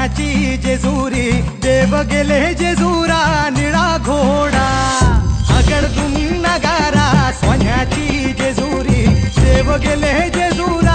सोन्याची जेजुरी देव गेले जेजुरा निळा घोडा आगडतून नगारा सोन्याची जेजुरी देव गेले जेजुरा